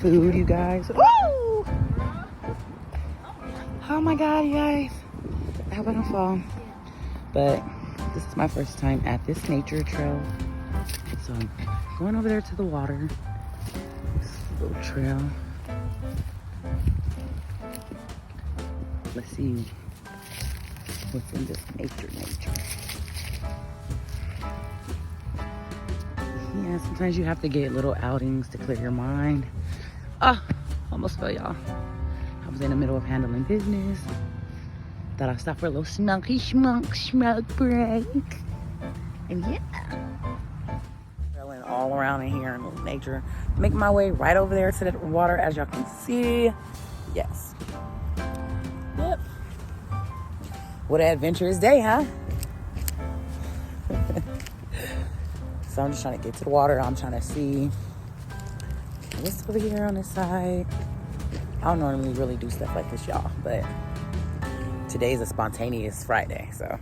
food, you guys. Woo! Oh my God, you guys. I hope I don't fall. But this is my first time at this nature trail. So I'm going over there to the water. This little trail. Let's see what's in this nature. Yeah, sometimes you have to get little outings to clear your mind. Ah, almost fell, y'all. I was in the middle of handling business. Thought I'd stop for a little snunky smoke break. And yeah. Trailing all around in here in nature. Making my way right over there to the water, as y'all can see. Yes. Yep. What an adventurous day, huh? So I'm just trying to get to the water. I'm trying to see what's over here on this side. I don't normally really do stuff like this, y'all, but today's a spontaneous Friday, so